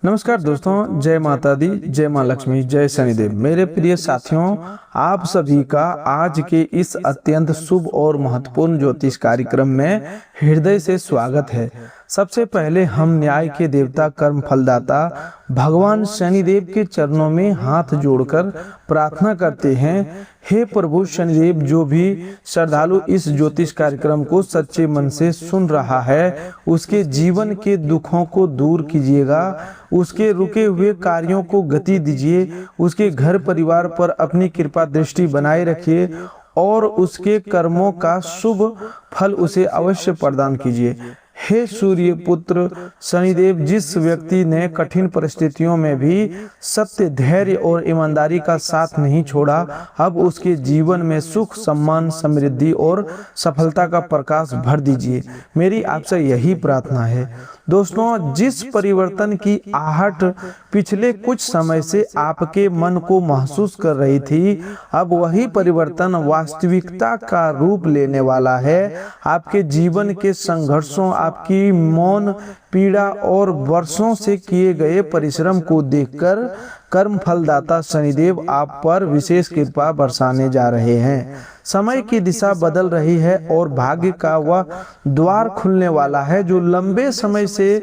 नमस्कार दोस्तों, जय माता दी, जय माँ लक्ष्मी, जय शनिदेव। मेरे प्रिय साथियों, आप सभी का आज के इस अत्यंत शुभ और महत्वपूर्ण ज्योतिष कार्यक्रम में हृदय से स्वागत है। सबसे पहले हम न्याय के देवता, कर्म फलदाता भगवान शनिदेव के चरणों में हाथ जोड़कर प्रार्थना करते हैं। हे प्रभु शनिदेव, जो भी श्रद्धालु इस ज्योतिष कार्यक्रम को सच्चे मन से सुन रहा है, उसके जीवन के दुखों को दूर कीजिएगा, उसके रुके हुए कार्यों को गति दीजिए, उसके घर परिवार पर अपनी कृपा दृष्टि बनाए रखिए और उसके कर्मों का शुभ फल उसे अवश्य प्रदान कीजिए। हे सूर्य पुत्र शनिदेव, जिस व्यक्ति ने कठिन परिस्थितियों में भी सत्य, धैर्य और ईमानदारी का साथ नहीं छोड़ा, अब उसके जीवन में सुख, सम्मान, समृद्धि और सफलता का प्रकाश भर दीजिए। मेरी आपसे यही प्रार्थना है। दोस्तों, जिस परिवर्तन की आहट पिछले कुछ समय से आपके मन को महसूस कर रही थी, अब वही परिवर्तन वास्तविकता का रूप लेने वाला है। आपके जीवन के संघर्षों, आपकी मौन पीड़ा और वर्षों से किए गए परिश्रम को देखकर कर्म फलदाता शनिदेव आप पर विशेष कृपा बरसाने जा रहे हैं। समय की दिशा बदल रही है और भाग्य का वह द्वार खुलने वाला है जो लंबे समय से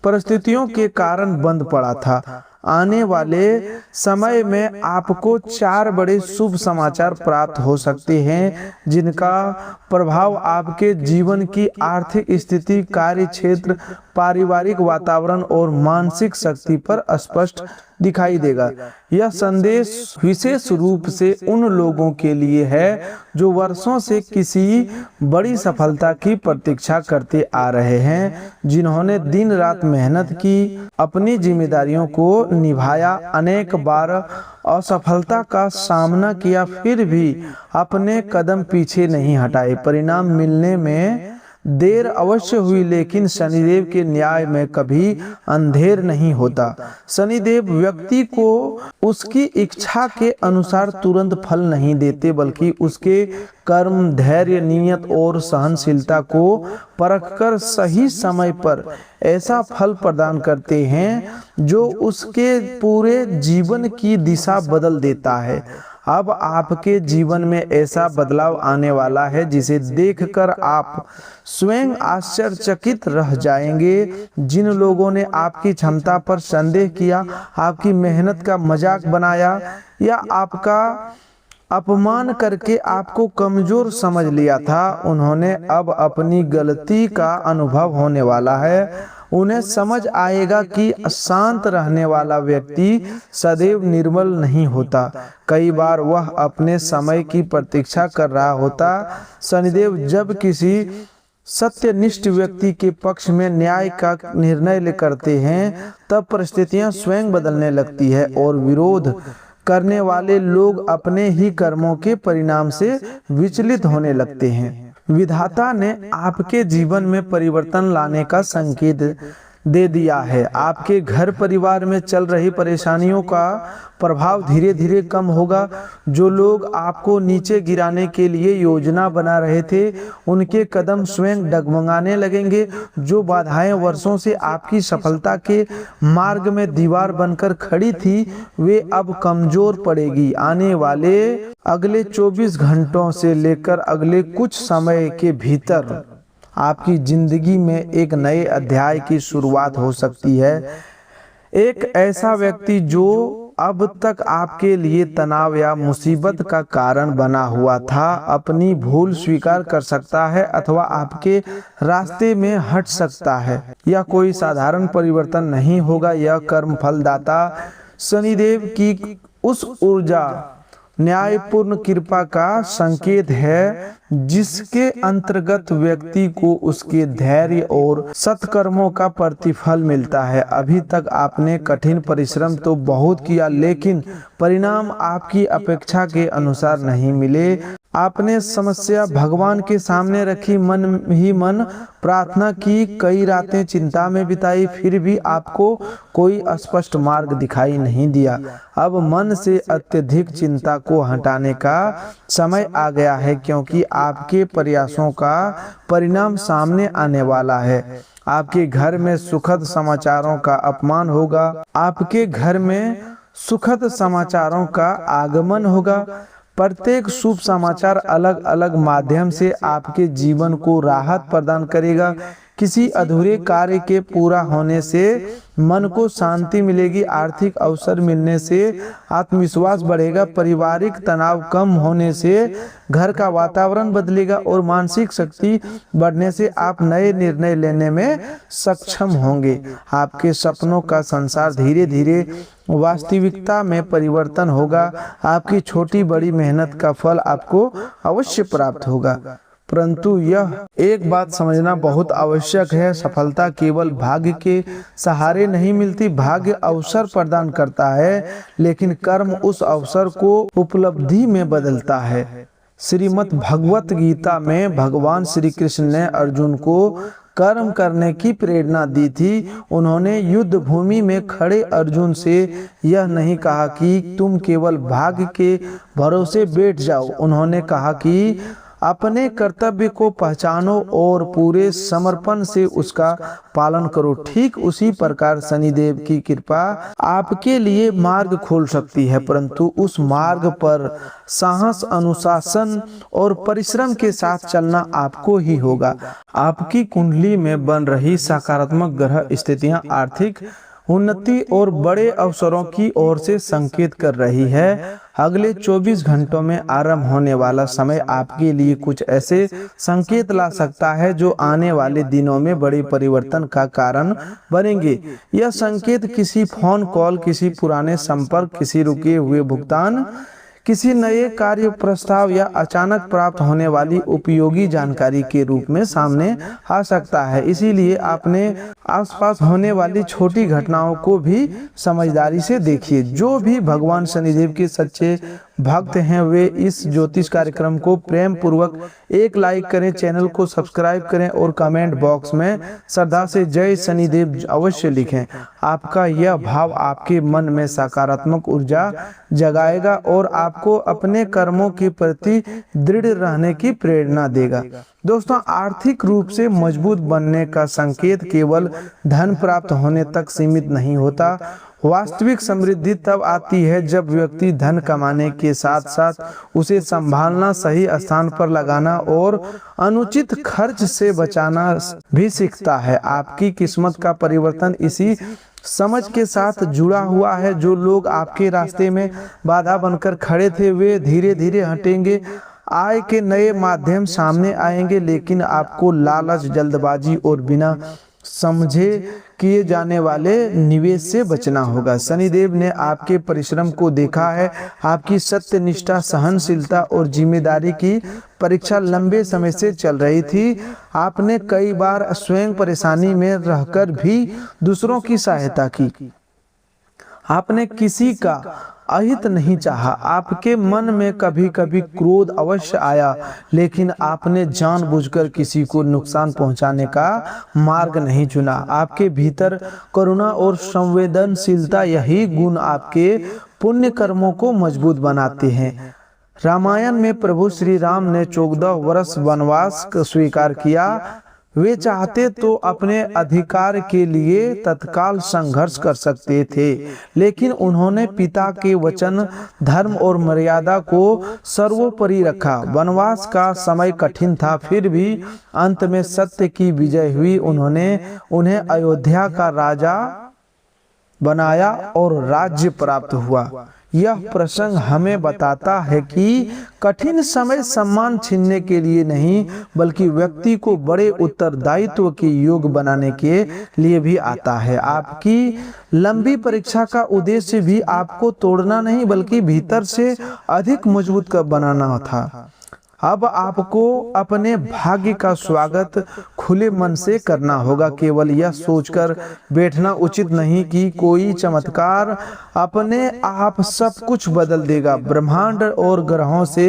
परिस्थितियों के कारण बंद पड़ा था। आने वाले समय में आपको 4 बड़े शुभ समाचार प्राप्त हो सकते हैं, जिनका प्रभाव आपके जीवन की आर्थिक स्थिति, कार्य क्षेत्र, पारिवारिक वातावरण और मानसिक शक्ति पर स्पष्ट दिखाई देगा। यह संदेश विशेष रूप से उन लोगों के लिए है जो वर्षों से किसी बड़ी सफलता की प्रतीक्षा करते आ रहे हैं, जिन्होंने दिन रात मेहनत की, अपनी जिम्मेदारियों को निभाया, अनेक बार असफलता का सामना किया, फिर भी अपने कदम पीछे नहीं हटाए। परिणाम मिलने में देर अवश्य हुई, लेकिन शनिदेव के न्याय में कभी अंधेर नहीं होता। शनिदेव व्यक्ति को उसकी इच्छा के अनुसार तुरंत फल नहीं देते, बल्कि उसके कर्म, धैर्य, नियत और सहनशीलता को परखकर सही समय पर ऐसा फल प्रदान करते हैं जो उसके पूरे जीवन की दिशा बदल देता है। अब आपके जीवन में ऐसा बदलाव आने वाला है जिसे देखकर आप स्वयं आश्चर्यचकित रह जाएंगे। जिन लोगों ने आपकी क्षमता पर संदेह किया, आपकी मेहनत का मजाक बनाया या आपका अपमान करके आपको कमजोर समझ लिया था, उन्होंने अब अपनी गलती का अनुभव होने वाला है। उन्हें समझ आएगा कि शांत रहने वाला व्यक्ति सदैव निर्मल नहीं होता। कई बार वह अपने समय की प्रतीक्षा कर रहा होता। शनिदेव जब किसी सत्यनिष्ठ व्यक्ति के पक्ष में न्याय का निर्णय करते हैं, तब परिस्थितियां स्वयं बदलने लगती है और विरोध करने वाले लोग अपने ही कर्मों के परिणाम से विचलित होने लगते हैं। विधाता ने आपके जीवन में परिवर्तन लाने का संकेत दे दिया है। आपके घर परिवार में चल रही परेशानियों का प्रभाव धीरे धीरे कम होगा। जो लोग आपको नीचे गिराने के लिए योजना बना रहे थे, उनके कदम स्वयं डगमगाने लगेंगे। जो बाधाएं वर्षों से आपकी सफलता के मार्ग में दीवार बनकर खड़ी थी, वे अब कमजोर पड़ेगी। आने वाले अगले 24 घंटों से लेकर अगले कुछ समय के भीतर आपकी जिंदगी में एक नए अध्याय की शुरुआत हो सकती है। एक ऐसा व्यक्ति जो अब तक आपके लिए तनाव या मुसीबत का कारण बना हुआ था, अपनी भूल स्वीकार कर सकता है अथवा आपके रास्ते में हट सकता है। यह कोई साधारण परिवर्तन नहीं होगा। यह कर्म फलदाता शनिदेव की उस ऊर्जा, न्यायपूर्ण कृपा का संकेत है जिसके अंतर्गत व्यक्ति को उसके धैर्य और सत्कर्मों का प्रतिफल मिलता है। अभी तक आपने कठिन परिश्रम तो बहुत किया, लेकिन परिणाम आपकी अपेक्षा के अनुसार नहीं मिले। आपने समस्या भगवान के सामने रखी, मन ही मन प्रार्थना की, कई रातें चिंता में बिताई, फिर भी आपको कोई स्पष्ट मार्ग दिखाई नहीं दिया। अब मन से अत्यधिक चिंता को हटाने का समय आ गया है, क्योंकि आपके प्रयासों का परिणाम सामने आने वाला है। आपके घर में सुखद समाचारों का अपमान होगा। आपके घर में सुखद समाचारों का आगमन होगा। प्रत्येक शुभ समाचार अलग अलग माध्यम से आपके जीवन को राहत प्रदान करेगा। किसी अधूरे कार्य के पूरा होने से मन को शांति मिलेगी। आर्थिक अवसर मिलने से आत्मविश्वास बढ़ेगा। पारिवारिक तनाव कम होने से घर का वातावरण बदलेगा और मानसिक शक्ति बढ़ने से आप नए निर्णय लेने में सक्षम होंगे। आपके सपनों का संसार धीरे धीरे वास्तविकता में परिवर्तन होगा। आपकी छोटी बड़ी मेहनत का फल आपको अवश्य प्राप्त होगा। परंतु यह एक बात समझना बहुत आवश्यक है, सफलता केवल भाग्य के सहारे नहीं मिलती। भाग्य अवसर प्रदान करता है, लेकिन कर्म उस अवसर को उपलब्धि में बदलता है। श्रीमद् भगवत गीता में भगवान श्री कृष्ण ने अर्जुन को कर्म करने की प्रेरणा दी थी। उन्होंने युद्ध भूमि में खड़े अर्जुन से यह नहीं कहा कि तुम केवल भाग्य के भरोसे बैठ जाओ। उन्होंने कहा कि अपने कर्तव्य को पहचानो और पूरे समर्पण से उसका पालन करो। ठीक उसी प्रकार शनिदेव की कृपा आपके लिए मार्ग खोल सकती है, परंतु उस मार्ग पर साहस, अनुशासन और परिश्रम के साथ चलना आपको ही होगा। आपकी कुंडली में बन रही सकारात्मक ग्रह स्थितियां आर्थिक उन्नति और बड़े अवसरों की ओर से संकेत कर रही है। अगले 24 घंटों में आरंभ होने वाला समय आपके लिए कुछ ऐसे संकेत ला सकता है जो आने वाले दिनों में बड़े परिवर्तन का कारण बनेंगे। यह संकेत किसी फोन कॉल, किसी पुराने संपर्क, किसी रुके हुए भुगतान, किसी नए कार्य प्रस्ताव या अचानक प्राप्त होने वाली उपयोगी जानकारी के रूप में सामने आ सकता है। इसीलिए अपने आसपास होने वाली छोटी घटनाओं को भी समझदारी से देखिए। जो भी भगवान शनिदेव के सच्चे भक्त हैं वे इस ज्योतिष कार्यक्रम को प्रेम पूर्वक एक लाइक करें, चैनल को सब्सक्राइब करें और कमेंट बॉक्स में श्रद्धा से जय शनिदेव अवश्य लिखें। आपका यह भाव आपके मन में सकारात्मक ऊर्जा जगाएगा और आपको अपने कर्मों के प्रति दृढ़ रहने की प्रेरणा देगा। दोस्तों, आर्थिक रूप से मजबूत बनने का संकेत केवल धन प्राप्त होने तक सीमित नहीं होता। वास्तविक समृद्धि तब आती है जब व्यक्ति धन कमाने के साथ साथ उसे संभालना, सही स्थान पर लगाना और अनुचित खर्च से बचाना भी सीखता है। आपकी किस्मत का परिवर्तन इसी समझ के साथ जुड़ा हुआ है। जो लोग आपके रास्ते में बाधा बनकर खड़े थे वे धीरे धीरे हटेंगे। आय के नए माध्यम सामने आएंगे, लेकिन आपको लालच, जल्दबाजी और बिना समझे किए जाने वाले निवेश से बचना होगा। शनिदेव ने आपके परिश्रम को देखा है। आपकी सत्यनिष्ठा, सहनशीलता और जिम्मेदारी की परीक्षा लंबे समय से चल रही थी। आपने कई बार स्वयं परेशानी में रहकर भी दूसरों की सहायता की। आपने किसी का अहित नहीं चाहा। आपके मन में कभी कभी क्रोध अवश्य आया, लेकिन आपने जानबूझकर किसी को नुकसान पहुंचाने का मार्ग नहीं चुना। आपके भीतर करुणा और संवेदनशीलता, यही गुण आपके पुण्य कर्मों को मजबूत बनाते हैं। रामायण में प्रभु श्री राम ने 14 वर्ष वनवास स्वीकार किया। वे चाहते तो अपने अधिकार के लिए तत्काल संघर्ष कर सकते थे, लेकिन उन्होंने पिता के वचन, धर्म और मर्यादा को सर्वोपरि रखा। वनवास का समय कठिन था, फिर भी अंत में सत्य की विजय हुई। उन्होंने उन्हें अयोध्या का राजा बनाया और राज्य प्राप्त हुआ। यह प्रसंग हमें बताता है कि कठिन समय सम्मान छीनने के लिए नहीं, बल्कि व्यक्ति को बड़े उत्तरदायित्व के योग्य बनाने के लिए भी आता है। आपकी लंबी परीक्षा का उद्देश्य भी आपको तोड़ना नहीं, बल्कि भीतर से अधिक मजबूत कर बनाना था। अब आपको अपने भाग्य का स्वागत खुले मन से करना होगा। केवल यह सोचकर बैठना उचित नहीं कि कोई चमत्कार अपने आप सब कुछ बदल देगा। ब्रह्मांड और ग्रहों से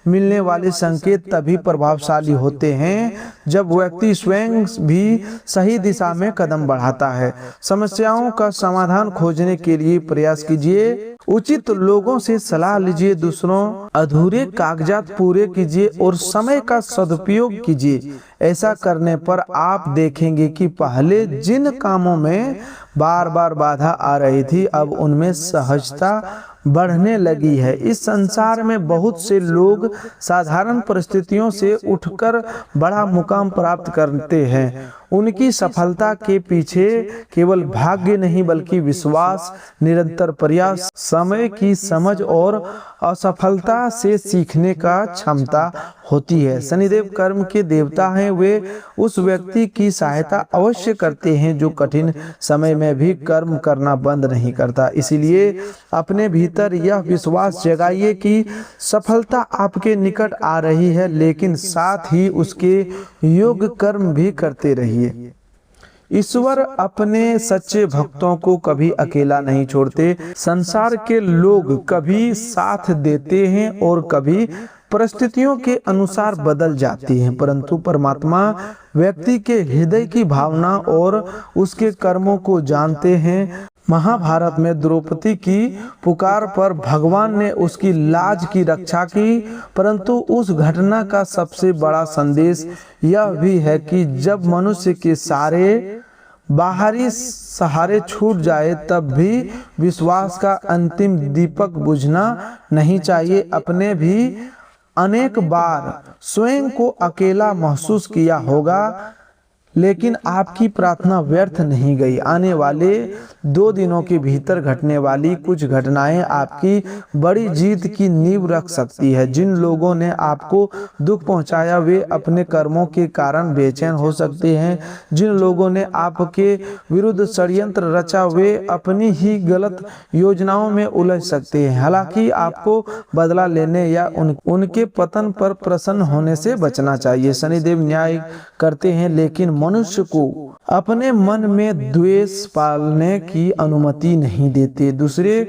मिलने वाले संकेत तभी प्रभावशाली होते हैं जब व्यक्ति स्वयं भी सही दिशा में कदम बढ़ाता है। समस्याओं का समाधान खोजने के लिए प्रयास कीजिए, उचित लोगों से सलाह लीजिए, दूसरों अधूरे कागजात पूरे कीजिए और समय का सदुपयोग कीजिए। ऐसा करने पर आप देखेंगे कि पहले जिन कामों में बार बार बाधा आ रही थी, अब उनमें सहजता बढ़ने लगी है। इस संसार में बहुत से लोग साधारण परिस्थितियों से उठकर बड़ा मुकाम प्राप्त करते हैं। उनकी सफलता के पीछे केवल भाग्य नहीं बल्कि विश्वास, निरंतर प्रयास, समय की समझ और असफलता से सीखने का क्षमता होती है। शनिदेव कर्म के देवता हैं, वे उस व्यक्ति की सहायता अवश्य करते हैं जो कठिन समय में भी कर्म करना बंद नहीं करता। इसलिए अपने भीतर यह विश्वास जगाइए कि सफलता आपके निकट आ रही है, लेकिन साथ ही उसके योग्य कर्म भी करते रहिए। ईश्वर अपने सच्चे भक्तों को कभी अकेला नहीं छोड़ते। संसार के लोग कभी साथ देते हैं और कभी परिस्थितियों के अनुसार बदल जाती हैं, परंतु परमात्मा व्यक्ति के हृदय की भावना और उसके कर्मों को जानते हैं। महाभारत में द्रौपदी की पुकार पर भगवान ने उसकी लाज की रक्षा की, परंतु उस घटना का सबसे बड़ा संदेश यह भी है कि जब मनुष्य के सारे बाहरी सहारे छूट जाए तब भी विश्वास का अंतिम दीपक बुझना नहीं चाहिए। अपने भी अनेक बार स्वयं को अकेला महसूस किया होगा, लेकिन आपकी प्रार्थना व्यर्थ नहीं गई। आने वाले 2 दिनों के भीतर घटने वाली कुछ घटनाएं आपकी बड़ी जीत की नींव रख सकती है। जिन लोगों ने आपको दुख पहुंचाया वे अपने कर्मों के कारण बेचैन हो सकते हैं। जिन लोगों ने आपके विरुद्ध षड्यंत्र रचा वे अपनी ही गलत योजनाओं में उलझ सकते हैं। हालांकि आपको बदला लेने या उनके पतन पर प्रसन्न होने से बचना चाहिए। शनिदेव न्याय करते हैं, लेकिन मनुष्य को अपने मन में द्वेष पालने की अनुमति नहीं देते। दूसरे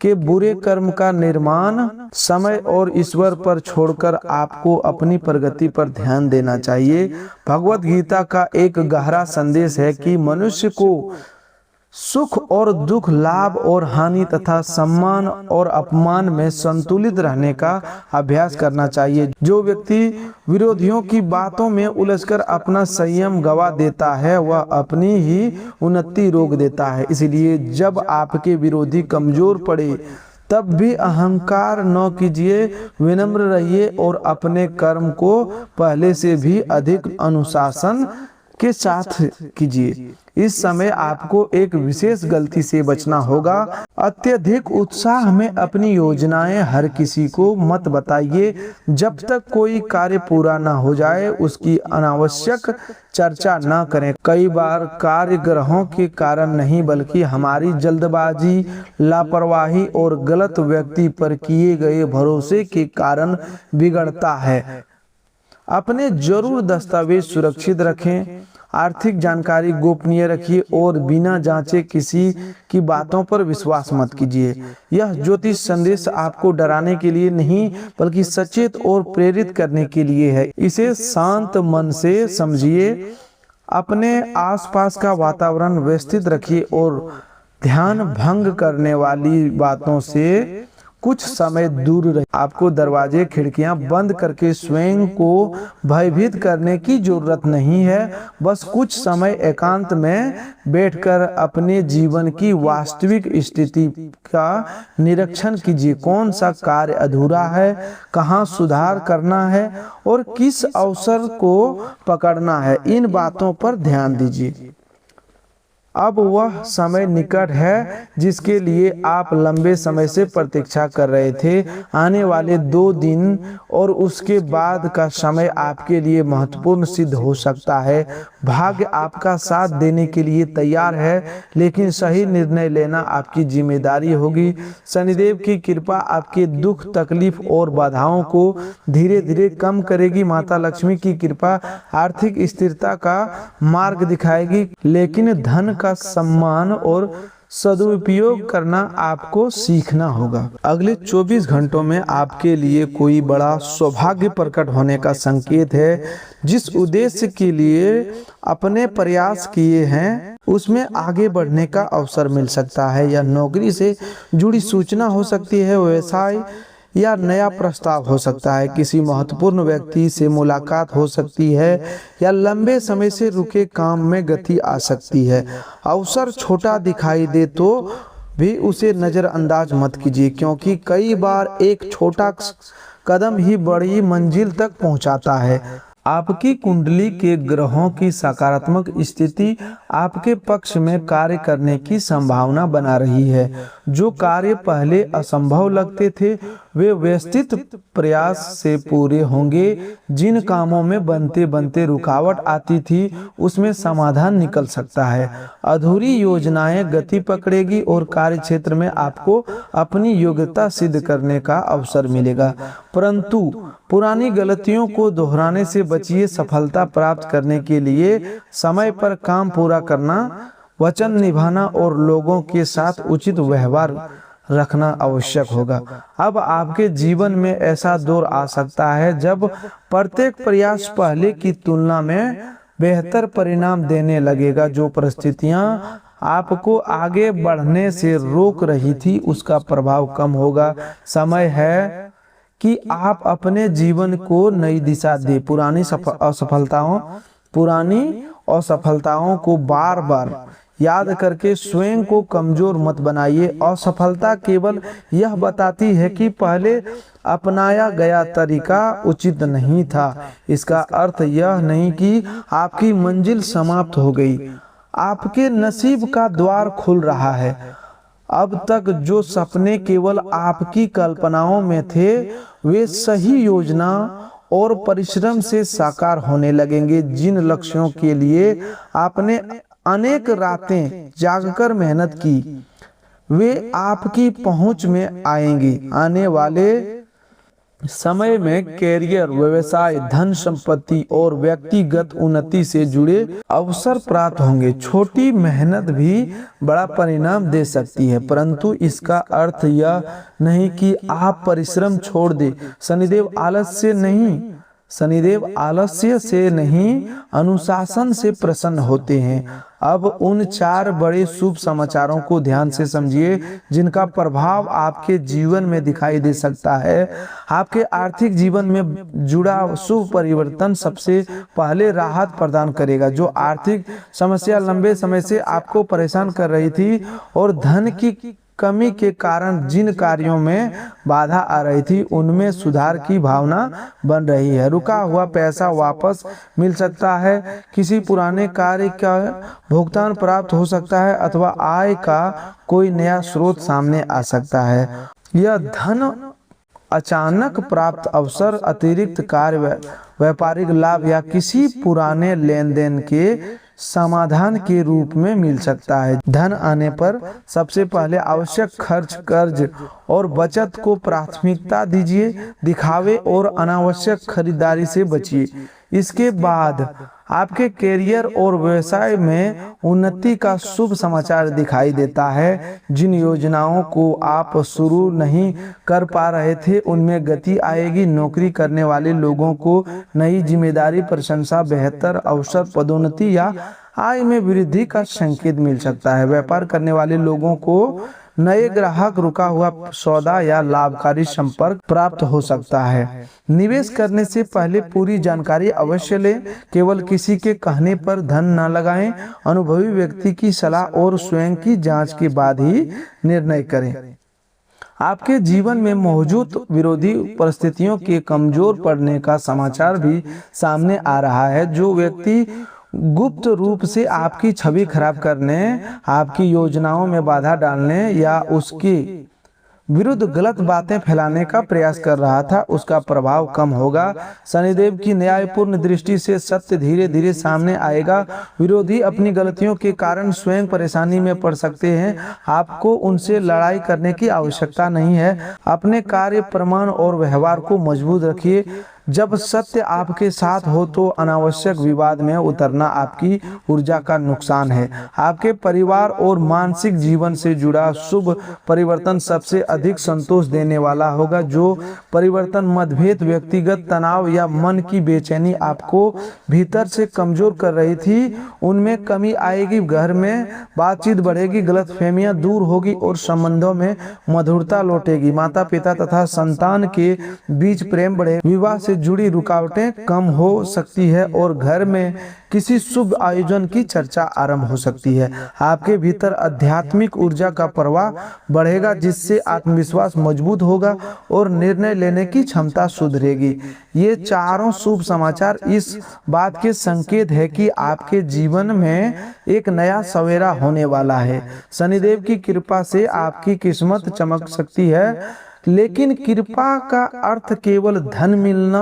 के बुरे कर्म का निर्माण समय और ईश्वर पर छोड़कर आपको अपनी प्रगति पर ध्यान देना चाहिए। भगवत गीता का एक गहरा संदेश है कि मनुष्य को सुख और दुख, लाभ और हानि तथा सम्मान और अपमान में संतुलित रहने का अभ्यास करना चाहिए। जो व्यक्ति विरोधियों की बातों में उलझकर अपना संयम गवा देता है वह अपनी ही उन्नति रोक देता है। इसलिए जब आपके विरोधी कमजोर पड़े तब भी अहंकार न कीजिए, विनम्र रहिए और अपने कर्म को पहले से भी अधिक अनुशासन के साथ कीजिए। इस समय आपको एक विशेष गलती से बचना होगा। अत्यधिक उत्साह में अपनी योजनाएं हर किसी को मत बताइए। जब तक कोई कार्य पूरा न हो जाए उसकी अनावश्यक चर्चा न करें। कई बार कार्य ग्रहों के कारण नहीं बल्कि हमारी जल्दबाजी, लापरवाही और गलत व्यक्ति पर किए गए भरोसे के कारण बिगड़ता है। अपने जरूर दस्तावेज सुरक्षित रखें, आर्थिक जानकारी गोपनीय रखिए और बिना जांचे किसी की बातों पर विश्वास मत कीजिए। यह ज्योतिष संदेश आपको डराने के लिए नहीं बल्कि सचेत और प्रेरित करने के लिए है। इसे शांत मन से समझिए, अपने आसपास का वातावरण व्यवस्थित रखिए और ध्यान भंग करने वाली बातों से कुछ समय दूर रहिए। आपको दरवाजे खिड़कियां बंद करके स्वयं को भयभीत करने की जरूरत नहीं है। बस कुछ समय एकांत में बैठकर अपने जीवन की वास्तविक स्थिति का निरीक्षण कीजिए। कौन सा कार्य अधूरा है, कहाँ सुधार करना है और किस अवसर को पकड़ना है, इन बातों पर ध्यान दीजिए। अब वह समय निकट है जिसके लिए आप लंबे समय से प्रतीक्षा कर रहे थे। आने वाले 2 दिन और उसके बाद का समय आपके लिए महत्वपूर्ण सिद्ध हो सकता है। भाग्य आपका साथ देने के लिए तैयार है, लेकिन सही निर्णय लेना आपकी जिम्मेदारी होगी। शनिदेव की कृपा आपके दुख, तकलीफ और बाधाओं को धीरे धीरे कम करेगी। माता लक्ष्मी की कृपा आर्थिक स्थिरता का मार्ग दिखाएगी, लेकिन धन का सम्मान और सदुपयोग करना आपको सीखना होगा। अगले 24 घंटों में आपके लिए कोई बड़ा सौभाग्य प्रकट होने का संकेत है। जिस उद्देश्य के लिए अपने प्रयास किए हैं उसमें आगे बढ़ने का अवसर मिल सकता है, या नौकरी से जुड़ी सूचना हो सकती है, व्यवसाय या नया प्रस्ताव हो सकता है, किसी महत्वपूर्ण व्यक्ति से मुलाकात हो सकती है, या लंबे समय से रुके काम में गति आ सकती है। अवसर छोटा दिखाई दे तो भी उसे नज़रअंदाज मत कीजिए, क्योंकि कई बार एक छोटा कदम ही बड़ी मंजिल तक पहुंचाता है। आपकी कुंडली के ग्रहों की सकारात्मक स्थिति आपके पक्ष में कार्य करने की संभावना बना रही है। जो कार्य पहले असंभव लगते थे वे व्यवस्थित प्रयास से पूरे होंगे। जिन कामों में बनते बनते रुकावट आती थी उसमें समाधान निकल सकता है। अधूरी योजनाएं गति पकड़ेगी और कार्य क्षेत्र में आपको अपनी योग्यता सिद्ध करने का अवसर मिलेगा। परंतु पुरानी गलतियों को दोहराने से बचिए। सफलता प्राप्त करने के लिए समय पर काम पूरा करना, वचन निभाना और लोगों के साथ उचित व्यवहार रखना आवश्यक होगा। अब आपके जीवन में ऐसा दौर आ सकता है जब प्रत्येक प्रयास पहले की तुलना में बेहतर परिणाम देने लगेगा। जो परिस्थितियां आपको आगे बढ़ने से रोक रही थी उसका प्रभाव कम होगा। समय है कि आप अपने जीवन को नई दिशा दें। पुरानी असफलताओं को बार बार याद करके स्वयं को कमजोर मत बनाइए। असफलता केवल यह बताती है कि पहले अपनाया गया तरीका उचित नहीं था। इसका अर्थ यह नहीं कि आपकी मंजिल समाप्त हो गई। आपके नसीब का द्वार खुल रहा है। अब तक जो सपने केवल आपकी कल्पनाओं में थे वे सही योजना और परिश्रम से साकार होने लगेंगे। जिन लक्ष्यों के लिए आपने अनेक रातें जागकर मेहनत की वे आपकी पहुंच में आएंगी। आने वाले समय में कैरियर, व्यवसाय, धन संपत्ति और व्यक्तिगत उन्नति से जुड़े अवसर प्राप्त होंगे। छोटी मेहनत भी बड़ा परिणाम दे सकती है, परंतु इसका अर्थ यह नहीं कि आप परिश्रम छोड़ दें। शनिदेव आलस्य से नहीं अनुशासन से प्रसन्न होते हैं। अब उन 4 बड़े शुभ समाचारों को ध्यान से समझिए जिनका प्रभाव आपके जीवन में दिखाई दे सकता है। आपके आर्थिक जीवन में जुड़ा शुभ परिवर्तन सबसे पहले राहत प्रदान करेगा। जो आर्थिक समस्या लंबे समय से आपको परेशान कर रही थी और धन की कमी के कारण जिन कार्यों में बाधा आ रही थी उनमें सुधार की भावना बन रही है। रुका हुआ पैसा वापस मिल सकता है, किसी पुराने कार्य का भुगतान प्राप्त हो सकता है अथवा आय का कोई नया स्रोत सामने आ सकता है। यह धन अचानक प्राप्त अवसर, अतिरिक्त कार्य, व्यापारिक लाभ या किसी पुराने लेन देन के समाधान के रूप में मिल सकता है। धन आने पर सबसे पहले आवश्यक खर्च, कर्ज और बचत को प्राथमिकता दीजिए। दिखावे और अनावश्यक खरीदारी से बचिए। इसके बाद आपके कैरियर और व्यवसाय में उन्नति का शुभ समाचार दिखाई देता है। जिन योजनाओं को आप शुरू नहीं कर पा रहे थे उनमें गति आएगी। नौकरी करने वाले लोगों को नई जिम्मेदारी, प्रशंसा, बेहतर अवसर, पदोन्नति या आय में वृद्धि का संकेत मिल सकता है। व्यापार करने वाले लोगों को नए ग्राहक, रुका हुआ सौदा या लाभकारी संपर्क प्राप्त हो सकता है। निवेश करने से पहले पूरी जानकारी अवश्य लें। केवल किसी के कहने पर धन न लगाएं। अनुभवी व्यक्ति की सलाह और स्वयं की जांच के बाद ही निर्णय करें। आपके जीवन में मौजूद विरोधी परिस्थितियों के कमजोर पड़ने का समाचार भी सामने आ रहा है। जो व्यक्ति गुप्त रूप से आपकी छवि खराब करने, आपकी योजनाओं में बाधा डालने या उसके विरुद्ध गलत बातें फैलाने का प्रयास कर रहा था उसका प्रभाव कम होगा। शनिदेव की न्यायपूर्ण दृष्टि से सत्य धीरे धीरे सामने आएगा। विरोधी अपनी गलतियों के कारण स्वयं परेशानी में पड़ सकते हैं। आपको उनसे लड़ाई करने की आवश्यकता नहीं है। अपने कार्य, प्रमाण और व्यवहार को मजबूत रखिए। जब सत्य आपके साथ हो तो अनावश्यक विवाद में उतरना आपकी ऊर्जा का नुकसान है। आपके परिवार और मानसिक जीवन से जुड़ा शुभ परिवर्तन सबसे अधिक संतोष देने वाला होगा। जो परिवर्तन, मतभेद, व्यक्तिगत तनाव या मन की बेचैनी आपको भीतर से कमजोर कर रही थी, उनमें कमी आएगी। घर में बातचीत बढ़ेगी, गलतफहमियां दूर होगी और संबंधों में मधुरता लौटेगी। माता पिता तथा संतान के बीच प्रेम बढ़े, विवाह से जुड़ी रुकावटें कम हो सकती है और घर में किसी शुभ आयोजन की चर्चा आरंभ हो सकती है। आपके भीतर आध्यात्मिक ऊर्जा का प्रवाह बढ़ेगा, जिससे आत्मविश्वास मजबूत होगा और निर्णय लेने की क्षमता सुधरेगी। ये चारों शुभ समाचार इस बात के संकेत है कि आपके जीवन में एक नया सवेरा होने वाला है। शनिदेव की कृपा से आपकी किस्मत चमक सकती है, लेकिन कृपा का अर्थ केवल धन मिलना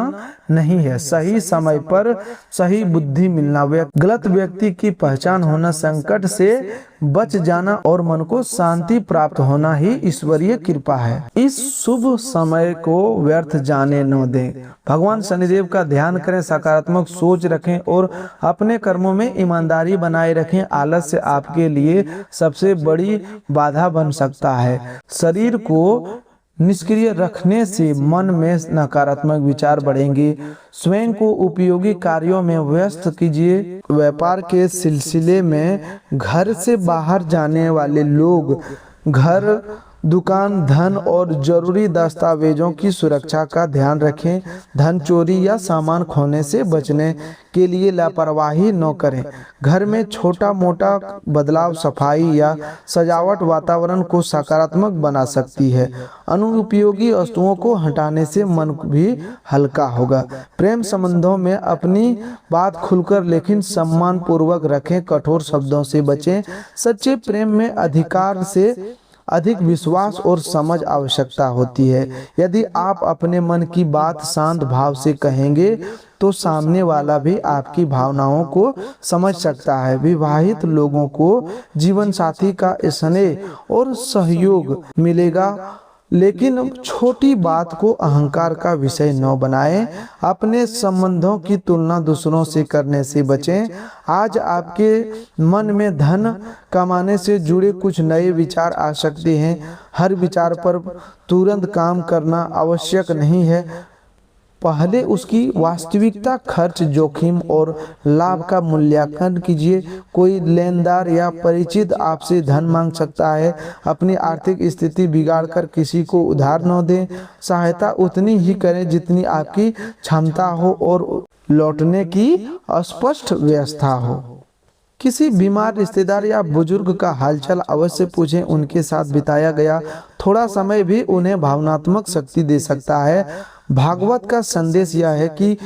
नहीं है। सही समय पर सही बुद्धि मिलना, गलत व्यक्ति की पहचान होना, संकट से बच जाना और मन को शांति प्राप्त होना ही ईश्वरीय कृपा है। इस शुभ समय को व्यर्थ जाने न दें। भगवान शनिदेव का ध्यान करें, सकारात्मक सोच रखें और अपने कर्मों में ईमानदारी बनाए रखें। आलस्य आपके लिए सबसे बड़ी बाधा बन सकता है। शरीर को निष्क्रिय रखने से मन में नकारात्मक विचार बढ़ेंगे। स्वयं को उपयोगी कार्यों में व्यस्त कीजिए। व्यापार के सिलसिले में घर से बाहर जाने वाले लोग घर, दुकान, धन और जरूरी दस्तावेजों की सुरक्षा का ध्यान रखें। धन चोरी या सामान खोने से बचने के लिए लापरवाही न करें। घर में छोटा मोटा बदलाव, सफाई या सजावट वातावरण को सकारात्मक बना सकती है। अनुपयोगी वस्तुओं को हटाने से मन भी हल्का होगा। प्रेम संबंधों में अपनी बात खुलकर लेकिन सम्मान पूर्वक रखें। कठोर शब्दों से बचें। सच्चे प्रेम में अधिकार से अधिक विश्वास और समझ आवश्यकता होती है। यदि आप अपने मन की बात शांत भाव से कहेंगे तो सामने वाला भी आपकी भावनाओं को समझ सकता है। विवाहित लोगों को जीवन साथी का स्नेह और सहयोग मिलेगा, लेकिन छोटी बात को अहंकार का विषय न बनाएं। अपने संबंधों की तुलना दूसरों से करने से बचें। आज आपके मन में धन कमाने से जुड़े कुछ नए विचार आ सकते हैं। हर विचार पर तुरंत काम करना आवश्यक नहीं है। पहले उसकी वास्तविकता, खर्च, जोखिम और लाभ का मूल्यांकन कीजिए। कोई लेनदार या परिचित आपसे धन मांग सकता है। अपनी आर्थिक स्थिति बिगाड़कर किसी को उधार न दें। सहायता उतनी ही करें जितनी आपकी क्षमता हो और लौटने की स्पष्ट व्यवस्था हो। किसी बीमार रिश्तेदार या बुजुर्ग का हालचाल अवश्य पूछें। उनके साथ बिताया गया थोड़ा समय भी उन्हें भावनात्मक शक्ति दे सकता है। भागवत का संदेश यह है कि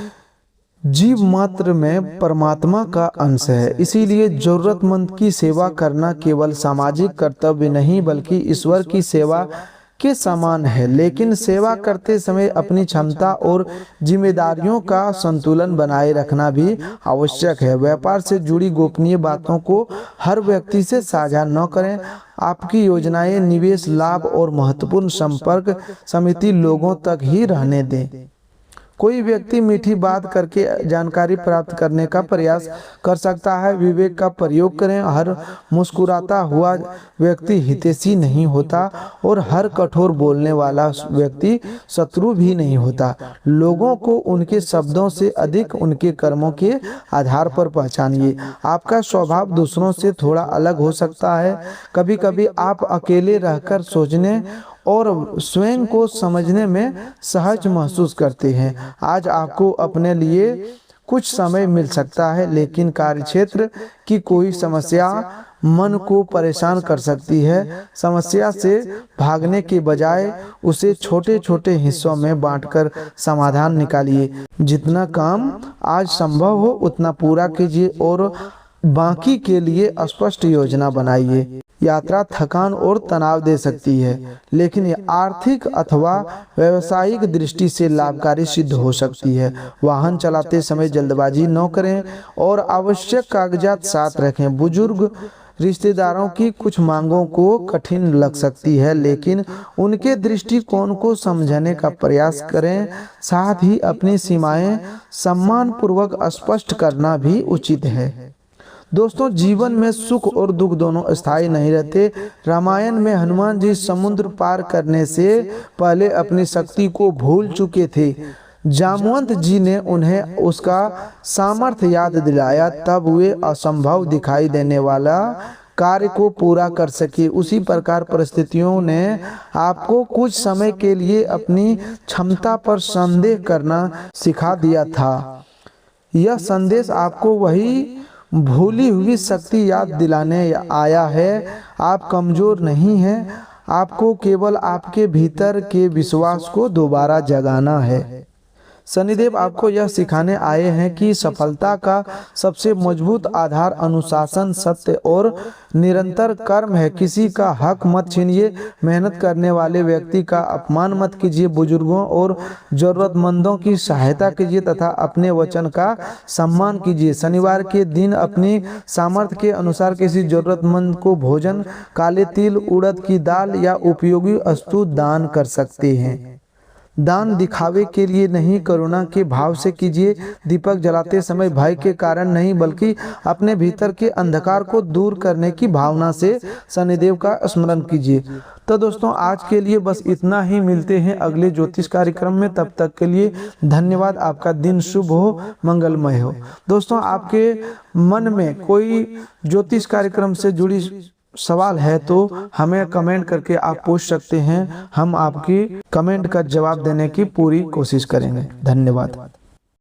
जीव मात्र में परमात्मा का अंश है, इसीलिए जरूरतमंद की सेवा करना केवल सामाजिक कर्तव्य नहीं बल्कि ईश्वर की सेवा के समान है। लेकिन सेवा करते समय अपनी क्षमता और जिम्मेदारियों का संतुलन बनाए रखना भी आवश्यक है। व्यापार से जुड़ी गोपनीय बातों को हर व्यक्ति से साझा न करें। आपकी योजनाएं, निवेश, लाभ और महत्वपूर्ण संपर्क समिति लोगों तक ही रहने दें। कोई व्यक्ति मीठी बात करके जानकारी प्राप्त करने का प्रयास कर सकता है। विवेक का प्रयोग करें। हर मुस्कुराता हुआ व्यक्ति हितैषी नहीं होता और हर कठोर बोलने वाला व्यक्ति शत्रु भी नहीं होता। लोगों को उनके शब्दों से अधिक उनके कर्मों के आधार पर पहचानिए। आपका स्वभाव दूसरों से थोड़ा अलग हो सकता है। कभी कभी आप अकेले रहकर सोचने और स्वयं को समझने में सहज महसूस करते हैं। आज आपको अपने लिए कुछ समय मिल सकता है, लेकिन कार्यक्षेत्र की कोई समस्या मन को परेशान कर सकती है। समस्या से भागने के बजाय उसे छोटे छोटे हिस्सों में बांटकर समाधान निकालिए। जितना काम आज संभव हो उतना पूरा कीजिए और बाकी के लिए स्पष्ट योजना बनाइए। यात्रा थकान और तनाव दे सकती है, लेकिन ये आर्थिक अथवा व्यावसायिक दृष्टि से लाभकारी सिद्ध हो सकती है। वाहन चलाते समय जल्दबाजी न करें और आवश्यक कागजात साथ रखें। बुजुर्ग रिश्तेदारों की कुछ मांगों को कठिन लग सकती है, लेकिन उनके दृष्टिकोण को समझने का प्रयास करें। साथ ही अपनी सीमाएं सम्मानपूर्वक स्पष्ट करना भी उचित है। दोस्तों, जीवन में सुख और दुख दोनों अस्थायी नहीं रहते। रामायण में हनुमान जी समुद्र पार करने से पहले अपनी शक्ति को भूल चुके थे। जामवंत जी ने उन्हें उसका सामर्थ्य याद दिलाया, तब वे असंभव दिखाई देने वाला कार्य को पूरा कर सके। उसी प्रकार परिस्थितियों ने आपको कुछ समय के लिए अपनी क्षमता पर संदेह करना सिखा दिया था। यह संदेश आपको वही भूली हुई शक्ति याद दिलाने आया है। आप कमजोर नहीं हैं, आपको केवल आपके भीतर के विश्वास को दोबारा जगाना है। शनिदेव आपको यह सिखाने आए हैं कि सफलता का सबसे मजबूत आधार अनुशासन, सत्य और निरंतर कर्म है। किसी का हक मत छीनिए, मेहनत करने वाले व्यक्ति का अपमान मत कीजिए, बुजुर्गों और जरूरतमंदों की सहायता कीजिए तथा अपने वचन का सम्मान कीजिए। शनिवार के दिन अपनी सामर्थ्य के अनुसार किसी जरूरतमंद को भोजन, काले तिल, उड़द की दाल या उपयोगी वस्तु दान कर सकते हैं। दान दिखावे के लिए नहीं, करुणा के भाव से कीजिए। दीपक जलाते समय भय के कारण नहीं, बल्कि अपने भीतर के अंधकार को दूर करने की भावना से शनिदेव का स्मरण कीजिए। तो दोस्तों, आज के लिए बस इतना ही। मिलते हैं अगले ज्योतिष कार्यक्रम में। तब तक के लिए धन्यवाद। आपका दिन शुभ हो, मंगलमय हो। दोस्तों, आपके मन में कोई ज्योतिष कार्यक्रम से जुड़ी सवाल है तो हमें कमेंट करके आप पूछ सकते हैं। हम आपकी कमेंट का जवाब देने की पूरी कोशिश करेंगे। धन्यवाद।